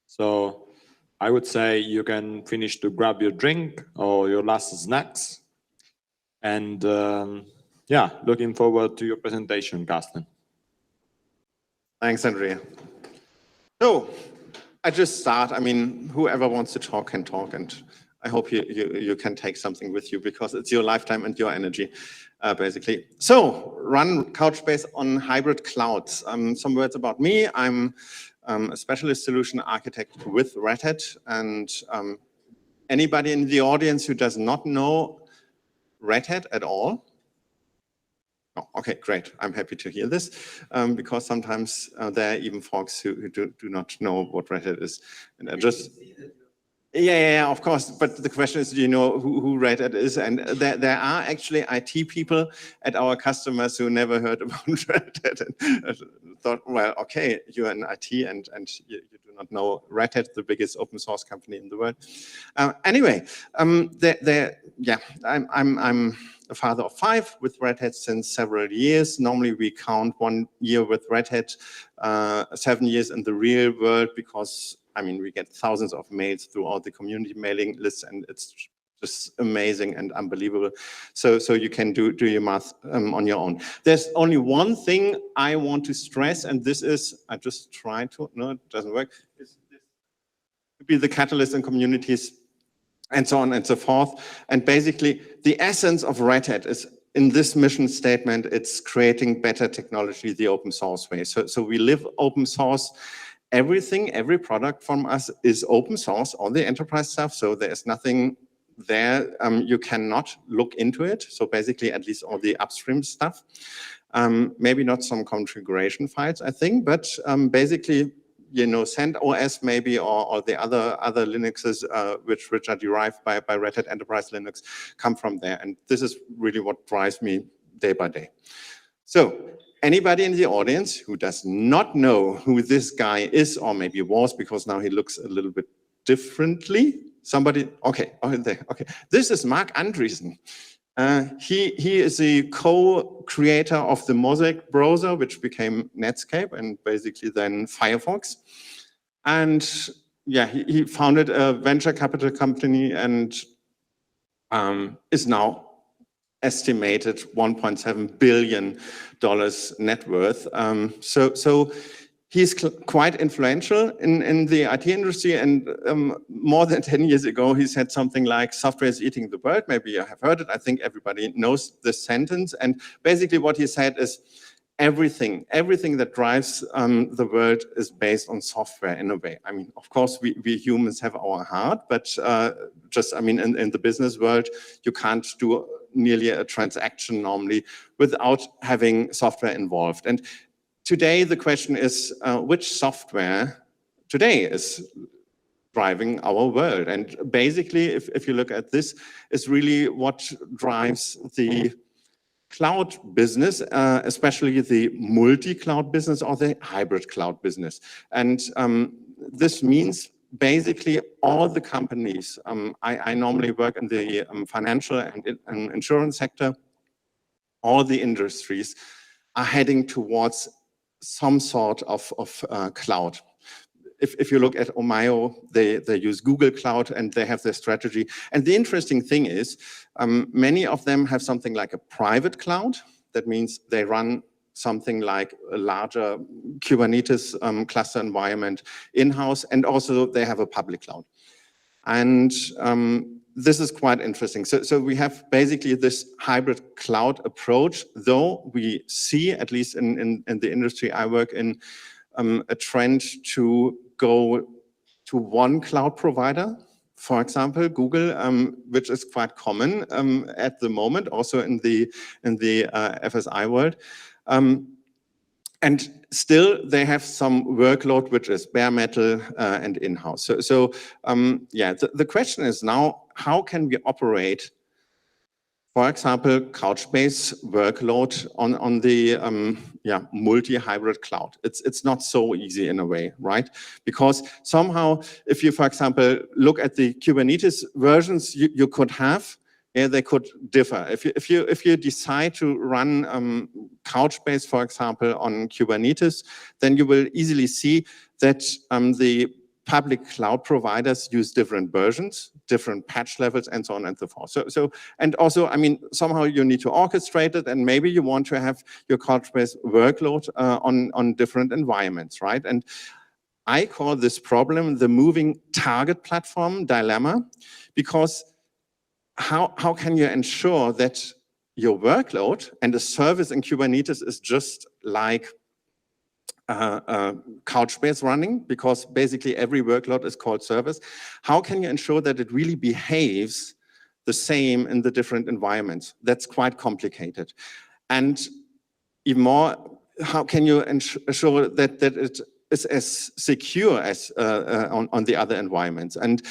So I would say you can finish to grab your drink or your last snacks. And yeah, looking forward to your presentation, Karsten. Thanks, Andrea. So I just start. I mean, whoever wants to talk can talk, and I hope you can take something with you because it's your lifetime and your energy, basically. So run Couchbase on hybrid clouds. Some words about me. I'm a specialist solution architect with Red Hat, and anybody in the audience who does not know Red Hat at all? Oh, okay, great. I'm happy to hear this because sometimes there are even folks who do not know what Red Hat is. And I just, yeah, of course. But the question is, do you know who Red Hat is? And there are actually IT people at our customers who never heard about Red Hat and thought, well, okay, you're in IT and you do not know Red Hat, the biggest open source company in the world. Anyway, yeah, I'm a father of 5 with Red Hat since several years. Normally we count 1 year with Red Hat, 7 years in the real world because, I mean, we get thousands of mails throughout the community mailing lists and it's just amazing and unbelievable. So you can do your math on your own. There's only one thing I want to stress, and this is, I just try to, no, it doesn't work. This could be the catalyst in communities and so on and so forth. And basically, the essence of Red Hat is in this mission statement, it's creating better technology the open source way. So we live open source. Everything, every product from us is open source, all the enterprise stuff. So there's nothing there. You cannot look into it. So basically, at least all the upstream stuff. Maybe not some configuration files, I think, but basically, you know, CentOS maybe, or the other Linuxes which are derived by Red Hat Enterprise Linux come from there. And this is really what drives me day by day. So anybody in the audience who does not know who this guy is, or maybe was, because now he looks a little bit differently. Somebody, okay, okay. This is Mark Andreessen. He is the co-creator of the Mosaic browser, which became Netscape and basically then Firefox. And yeah, he founded a venture capital company and is now estimated $1.7 billion net worth. So he's quite influential in the IT industry, and more than 10 years ago, he said something like, software is eating the world. Maybe you have heard it. I think everybody knows this sentence. And basically what he said is, everything that drives the world is based on software in a way. I mean, of course, we humans have our heart, but just, I mean, in the business world, you can't do nearly a transaction normally without having software involved. And today, the question is, which software today is driving our world? And basically, if you look at this, it's really what drives the cloud business, especially the multi-cloud business or the hybrid cloud business. And this means basically all the companies, I normally work in the financial and insurance sector, all the industries are heading towards some sort of cloud. If you look at Omio, they use Google Cloud and they have their strategy. And the interesting thing is, many of them have something like a private cloud. That means they run something like a larger Kubernetes cluster environment in-house, and also they have a public cloud. And this is quite interesting. So we have basically this hybrid cloud approach, though we see, at least in the industry I work in, a trend to go to one cloud provider, for example, Google, which is quite common at the moment, also in the FSI world. And still, they have some workload which is bare metal and in-house. So yeah, the question is now, how can we operate, for example, Couchbase workload on the multi-hybrid cloud? It's not so easy in a way, right? Because somehow, if you, for example, look at the Kubernetes versions you could have, they could differ. If you decide to run Couchbase, for example, on Kubernetes, then you will easily see that the public cloud providers use different versions, different patch levels, and so on and so forth. And also, I mean, somehow you need to orchestrate it, and maybe you want to have your Couchbase workload on different environments, right? And I call this problem the moving target platform dilemma, because how can you ensure that your workload and the service in Kubernetes is just like Couchbase running, because basically every workload is called service. How can you ensure that it really behaves the same in the different environments? That's quite complicated. And even more, how can you ensure that it is as secure as on the other environments? And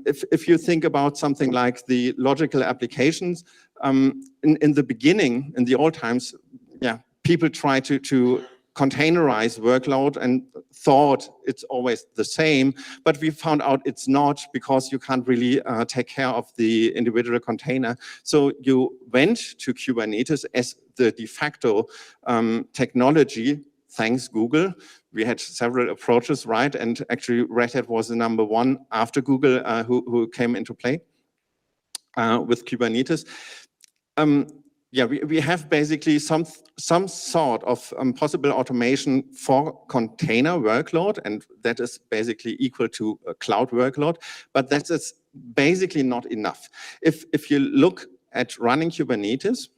if you think about something like the logical applications, in the beginning, in the old times, yeah, people try to containerize workload and thought it's always the same, but we found out it's not, because you can't really take care of the individual container. So you went to Kubernetes as the de facto technology. Thanks Google. We had several approaches, right? And actually Red Hat was the #1 after Google who came into play with Kubernetes. Yeah, we have basically some sort of possible automation for container workload, and that is basically equal to a cloud workload, but that is basically not enough. If you look at running Kubernetes,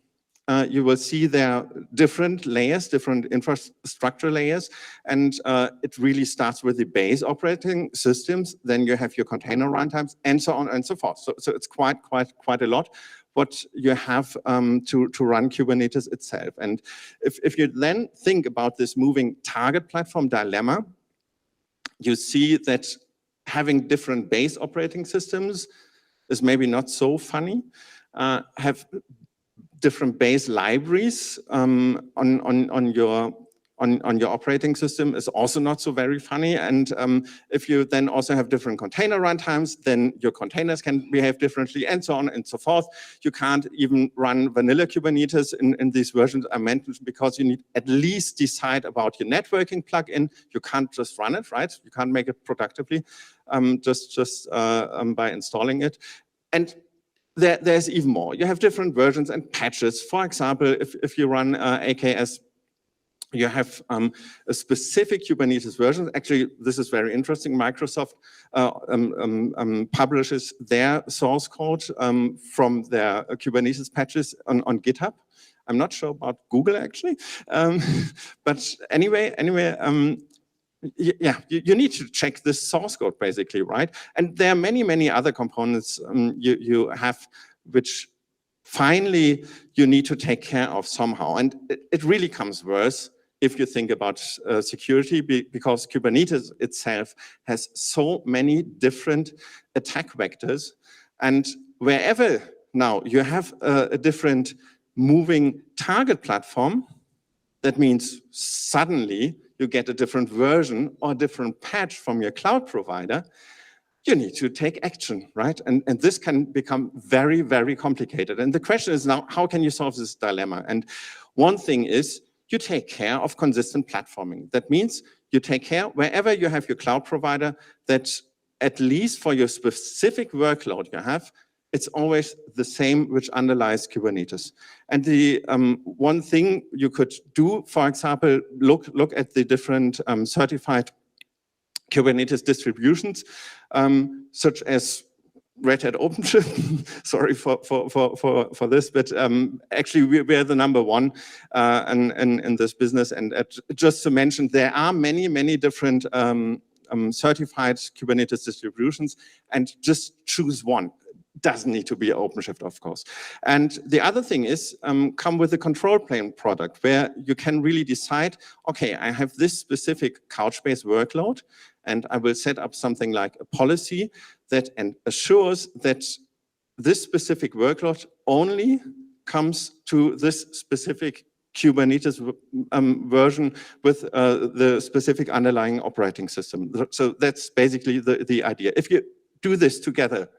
you will see there are different layers, different infrastructure layers, and it really starts with the base operating systems. Then you have your container runtimes, and so on and so forth. So it's quite a lot what you have to run Kubernetes itself. And if you then think about this moving target platform dilemma, you see that having different base operating systems is maybe not so funny. Have different base libraries on your operating system is also not so very funny. And if you then also have different container runtimes, then your containers can behave differently, and so on and so forth. You can't even run vanilla Kubernetes in these versions I mentioned, because you need at least decide about your networking plugin. You can't just run it, right? You can't make it productively just by installing it. And there's even more. You have different versions and patches. For example, if you run AKS, you have a specific Kubernetes version. Actually, this is very interesting. Microsoft publishes their source code from their Kubernetes patches on GitHub. I'm not sure about Google, actually. But anyway, yeah, you need to check this source code, basically, right? And there are many other components you have, which finally you need to take care of somehow. And it really comes worse if you think about security, because Kubernetes itself has so many different attack vectors. And wherever now you have a different moving target platform, that means suddenly you get a different version or a different patch from your cloud provider, you need to take action, right? And this can become very complicated. And the question is now, how can you solve this dilemma? And one thing is, you take care of consistent platforming. That means you take care wherever you have your cloud provider, that at least for your specific workload you have, it's always the same which underlies Kubernetes. And the one thing you could do, for example, look at the different certified Kubernetes distributions, such as Red Hat OpenShift. Sorry for this, but actually we're the #1 in this business. And just to mention, there are many different certified Kubernetes distributions, and just choose one. Doesn't need to be OpenShift, of course. And the other thing is, come with a control plane product where you can really decide, okay, I have this specific Couchbase workload, and I will set up something like a policy that assures that this specific workload only comes to this specific Kubernetes version with the specific underlying operating system. So that's basically the idea. If you do this together,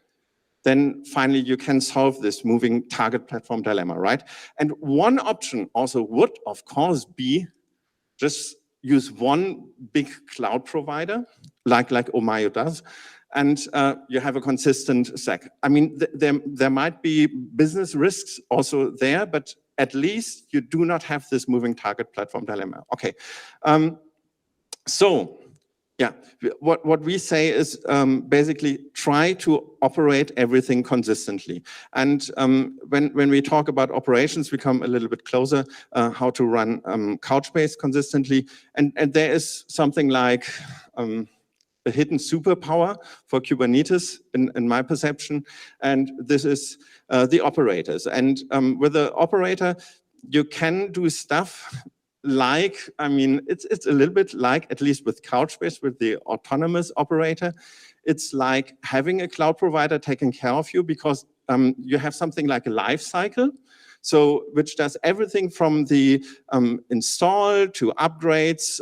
then finally you can solve this moving target platform dilemma, right? And one option also would, of course, be just use one big cloud provider like Omio does. And you have a consistent stack. I mean, there might be business risks also there, but at least you do not have this moving target platform dilemma. Okay, so yeah, what we say is basically try to operate everything consistently. And when we talk about operations, we come a little bit closer how to run Couchbase consistently. And there is something like a hidden superpower for Kubernetes, in my perception, and this is the operators. And with the operator, you can do stuff like, I mean, it's a little bit like, at least with Couchbase, with the autonomous operator, it's like having a cloud provider taking care of you, because you have something like a life cycle. So, which does everything from the install to upgrades,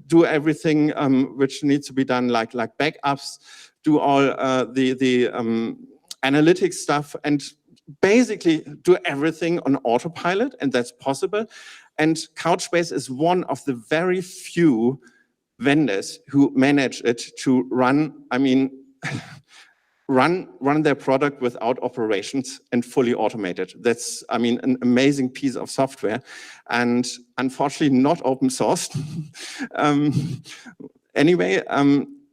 do everything which needs to be done, like backups, do all the analytics stuff, and basically do everything on autopilot, and that's possible. And Couchbase is one of the very few vendors who manage it to run, I mean, run their product without operations and fully automated. That's, I mean, an amazing piece of software, and unfortunately not open sourced. Anyway,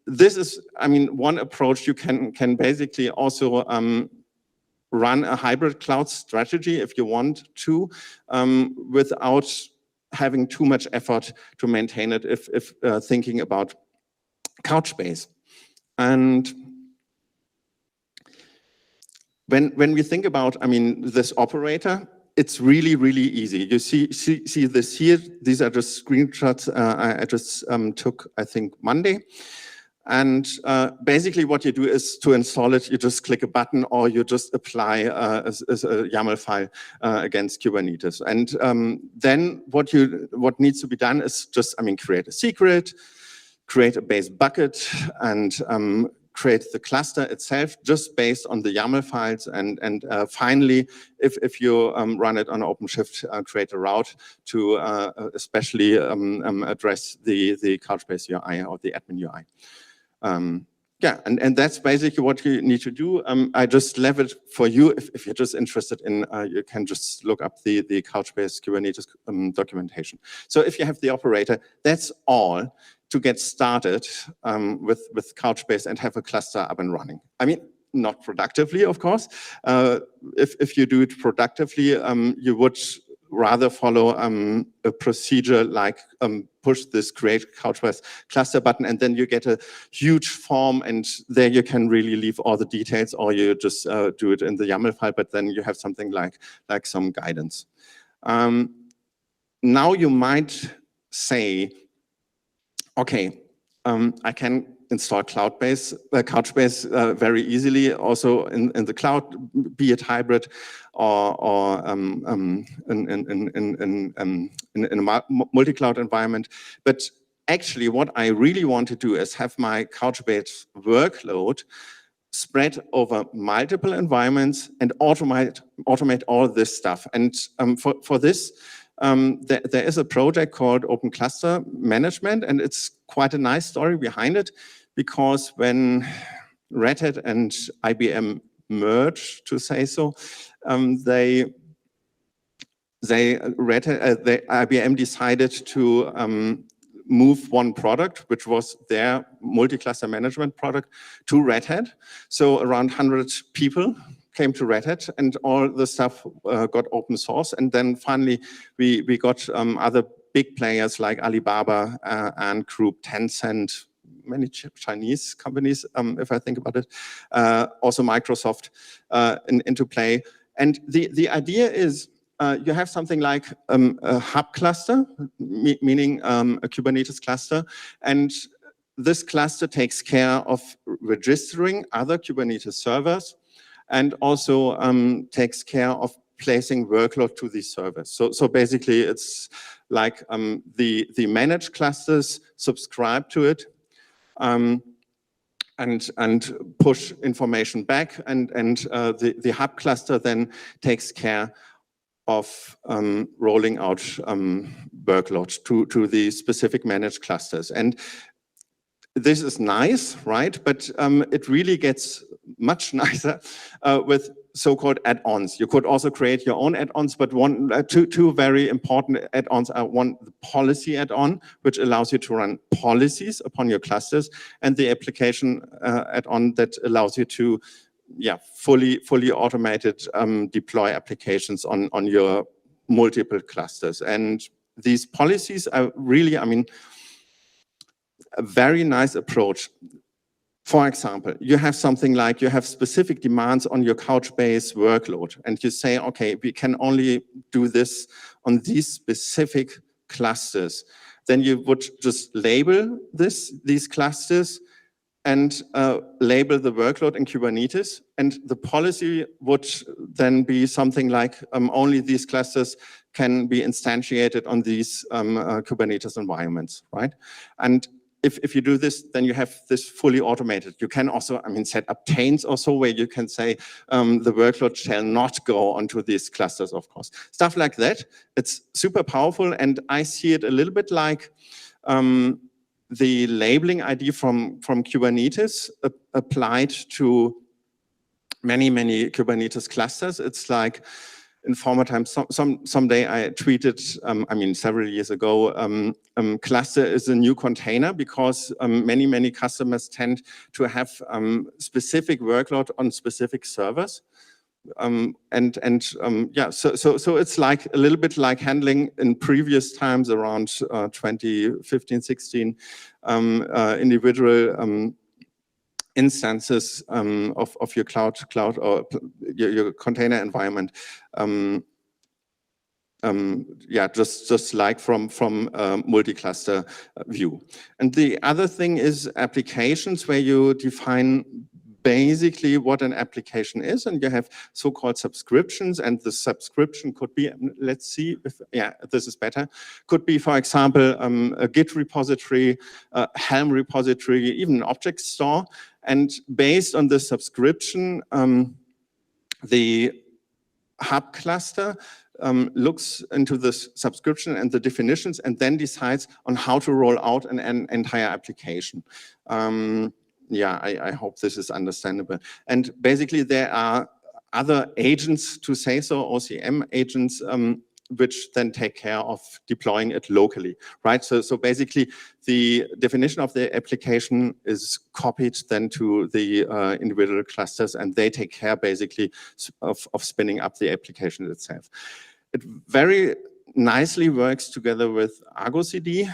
this is, I mean, one approach. You can basically also run a hybrid cloud strategy if you want to, without having too much effort to maintain it if thinking about Couchbase. And when we think about, I mean, this operator, it's really, really easy. You see this here. These are just screenshots I just took, I think, Monday. And basically what you do is to install it, you just click a button, or you just apply a YAML file against Kubernetes. And then what needs to be done is just, I mean, create a secret, create a base bucket, and create the cluster itself just based on the YAML files, and finally, if you run it on OpenShift, create a route to especially address the Couchbase UI or the admin UI. Yeah, and that's basically what you need to do. I just left it for you. If you're just interested in, you can just look up the Couchbase Kubernetes documentation. So if you have the operator, that's all to get started with Couchbase and have a cluster up and running. I mean, not productively, of course. If you do it productively, you would rather follow a procedure like push this create Couchbase cluster button, and then you get a huge form, and there you can really leave all the details, or you just do it in the YAML file, but then you have something like some guidance. Now you might say, okay, I can install Couchbase very easily, also in the cloud, be it hybrid or in a multi-cloud environment. But actually, what I really want to do is have my Couchbase workload spread over multiple environments and automate all this stuff. And for this, there is a project called Open Cluster Management, and it's quite a nice story behind it, because when Red Hat and IBM merged, to say so, IBM decided to move one product, which was their multi-cluster management product, to Red Hat. So around 100 people came to Red Hat, and all the stuff got open source. And then finally, we got other big players like Alibaba, Ant Group, Tencent, many Chinese companies, if I think about it, also Microsoft into play. And the idea is you have something like a hub cluster, meaning a Kubernetes cluster, and this cluster takes care of registering other Kubernetes servers, and also takes care of placing workload to these servers. So basically, it's like the managed clusters subscribe to it, and push information back, and the hub cluster then takes care of rolling out workload to the specific managed clusters. And this is nice, right? But it really gets much nicer with so-called add-ons. You could also create your own add-ons, but two very important add-ons are one, the policy add-on, which allows you to run policies upon your clusters, and the application add-on that allows you to fully automated deploy applications on your multiple clusters. And these policies are really, I mean, a very nice approach. For example, you have something like you have specific demands on your Couchbase workload, and you say, okay, we can only do this on these specific clusters. Then you would just label these clusters and label the workload in Kubernetes, and the policy would then be something like only these clusters can be instantiated on these Kubernetes environments, right? And if you do this, then you have this fully automated. You can also, I mean, set up taints also where you can say the workload shall not go onto these clusters, of course. Stuff like that. It's super powerful, and I see it a little bit like the labeling ID from Kubernetes applied to many Kubernetes clusters. It's like in former times, someday I tweeted, I mean, several years ago, cluster is a new container because many customers tend to have specific workload on specific servers. Yeah, so it's like a little bit like handling in previous times around 2015, 16, individual instances of your cloud or your container environment. Yeah, just like from multi-cluster view. And the other thing is applications where you define basically what an application is, and you have so-called subscriptions, and the subscription could be, let's see if, yeah, this is better, could be, for example, a Git repository, a Helm repository, even an object store, and based on the subscription, the hub cluster looks into this subscription and the definitions and then decides on how to roll out an entire application. Yeah, I hope this is understandable. And basically there are other agents, to say so, OCM agents, which then take care of deploying it locally, right? So basically the definition of the application is copied then to the individual clusters, and they take care basically of spinning up the application itself. It very nicely works together with Argo CD.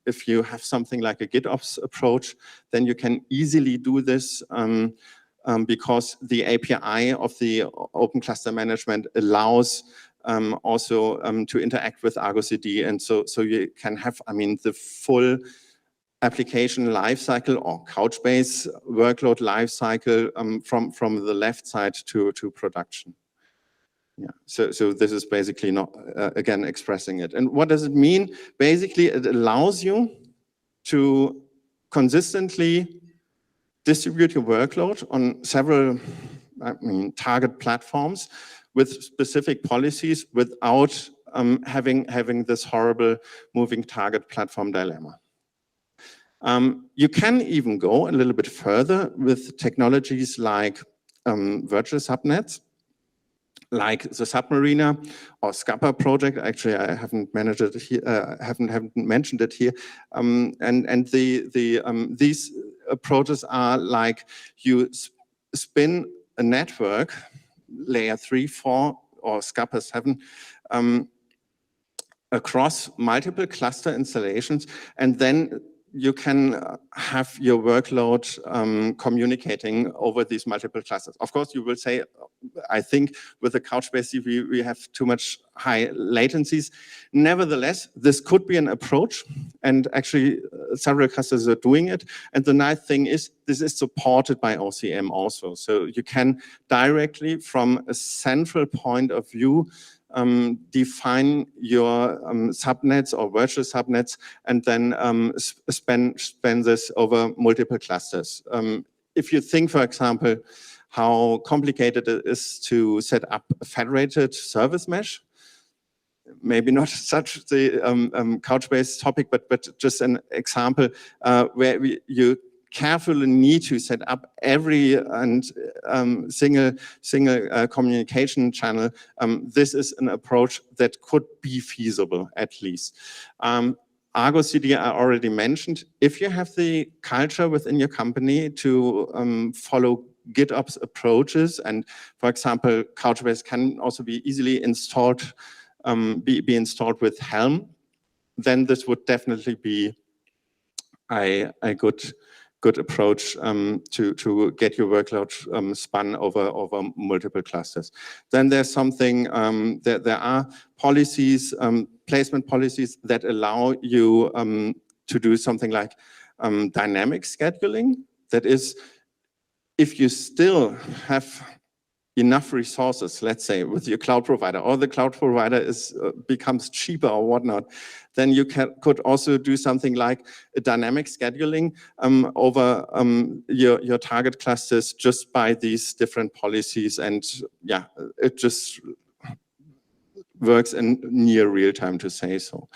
If you have something like a GitOps approach, then you can easily do this because the API of the Open Cluster Management allows also to interact with Argo CD, and so you can have, I mean, the full application lifecycle or Couchbase workload lifecycle from the left side to production. Yeah, so this is basically not, again, expressing it. And what does it mean? Basically, it allows you to consistently distribute your workload on several, I mean, target platforms with specific policies without having this horrible moving target platform dilemma. You can even go a little bit further with technologies like virtual subnets, like the Submariner or Scupper project. Actually, I haven't managed it here, haven't mentioned it here. And these approaches are like you spin a network, layer 3, 4, or Scupper 7, across multiple cluster installations, and then you can have your workload communicating over these multiple clusters. Of course, you will say, I think with the Couchbase we have too much high latencies. Nevertheless, this could be an approach, and actually several clusters are doing it. And the nice thing is this is supported by OCM also. So you can directly from a central point of view define your subnets or virtual subnets, and then span this over multiple clusters. If you think, for example, how complicated it is to set up a federated service mesh, maybe not such the Couchbase topic, but just an example where you carefully need to set up every single communication channel, this is an approach that could be feasible at least. Argo CD I already mentioned. If you have the culture within your company to follow GitOps approaches, and for example, Couchbase can also be easily installed, be installed with Helm, then this would definitely be a good approach to get your workload spun over multiple clusters. Then there's something, there are policies, placement policies that allow you to do something like dynamic scheduling. That is, if you still have enough resources, let's say with your cloud provider, or the cloud provider becomes cheaper or whatnot, then you could also do something like a dynamic scheduling over your target clusters just by these different policies, and yeah, it just works in near real time, to say so.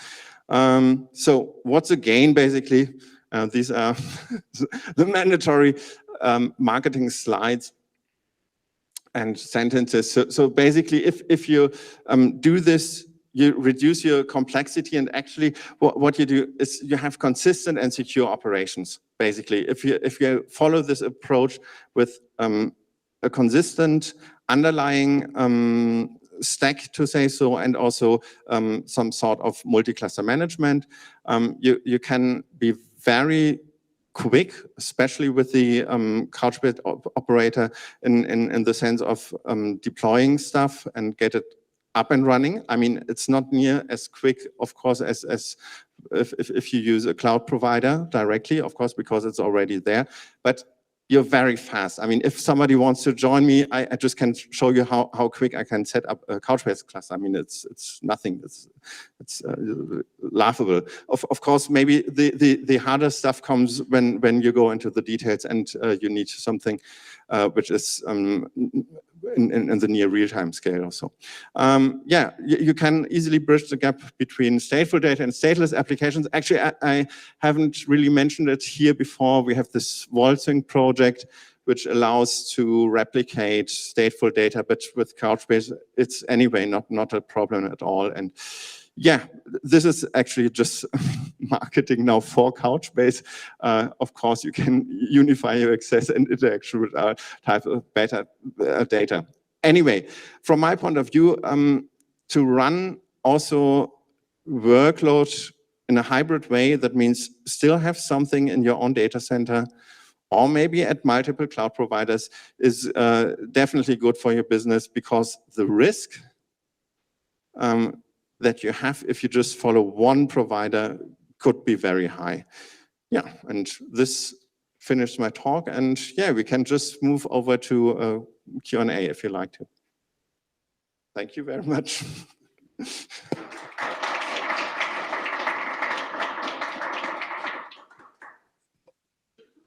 So what's the gain, basically? These are the mandatory marketing slides and sentences. So basically, if you do this, you reduce your complexity, and actually what you do is you have consistent and secure operations. Basically, if you follow this approach with a consistent underlying stack, to say so, and also some sort of multi-cluster management, you can be very quick, especially with the Couchbase operator in the sense of deploying stuff and get it up and running. I mean, it's not near as quick, of course, as if you use a cloud provider directly, of course, because it's already there, but you're very fast. I mean, if somebody wants to join me, I just can show you how quick I can set up a Couchbase cluster. I mean, it's nothing. It's laughable. Of course, maybe the harder stuff comes when you go into the details and you need something which is in the near real-time scale also. Yeah, you can easily bridge the gap between stateful data and stateless applications. Actually, I haven't really mentioned it here before. We have this VoltSync project, which allows to replicate stateful data, but with Couchbase, it's anyway not a problem at all. And yeah, this is actually just marketing now for Couchbase. Of course, you can unify your access and interaction with our type of better data. Anyway, from my point of view, to run also workload in a hybrid way, that means still have something in your own data center, or maybe at multiple cloud providers, is definitely good for your business, because the risk that you have if you just follow one provider could be very high. Yeah, and this finished my talk, and yeah, we can just move over to Q&A if you like to. Thank you very much.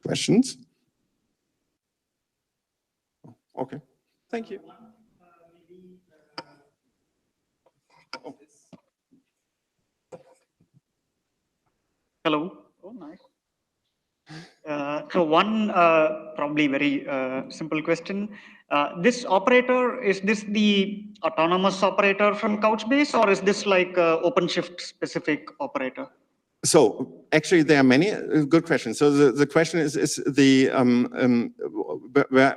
Questions? Okay, thank you. Hello. Oh, nice. So one probably very simple question. This operator, is this the autonomous operator from Couchbase, or is this like OpenShift specific operator? So actually, there are many good questions. So the question is the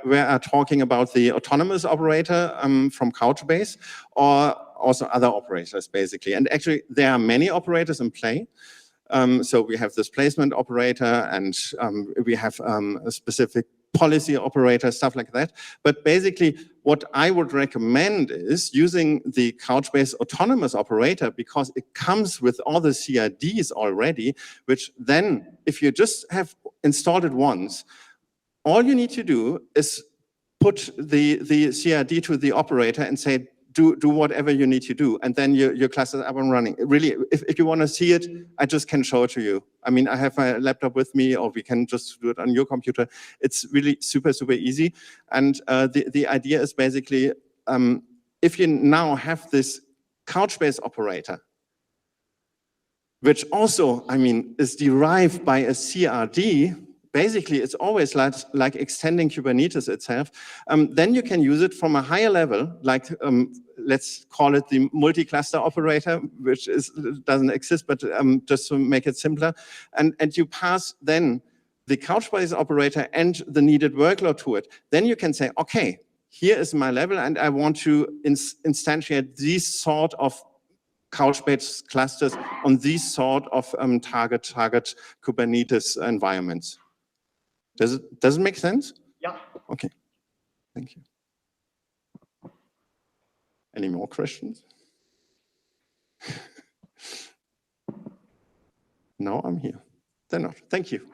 we are talking about the autonomous operator from Couchbase, or also other operators, basically. And actually, there are many operators in play. So we have this placement operator, and we have a specific policy operator, stuff like that. But basically, what I would recommend is using the Couchbase autonomous operator, because it comes with all the CRDs already, which then, if you just have installed it once, all you need to do is put the CRD to the operator and say, do whatever you need to do, and then your cluster is up and running. Really, if you want to see it, I just can show it to you. I mean, I have my laptop with me, or we can just do it on your computer. It's really super easy. And the idea is basically, if you now have this Couchbase operator, which also, I mean, is derived by a CRD, basically it's always like extending Kubernetes itself. Then you can use it from a higher level, like let's call it the multi-cluster operator, which doesn't exist, but just to make it simpler. And you pass then the Couchbase operator and the needed workload to it. Then you can say, okay, here is my level, and I want to instantiate these sort of Couchbase clusters on these sort of target Kubernetes environments. Does it make sense? Yeah. Okay. Thank you. Any more questions? No, I'm here. They're not. Thank you.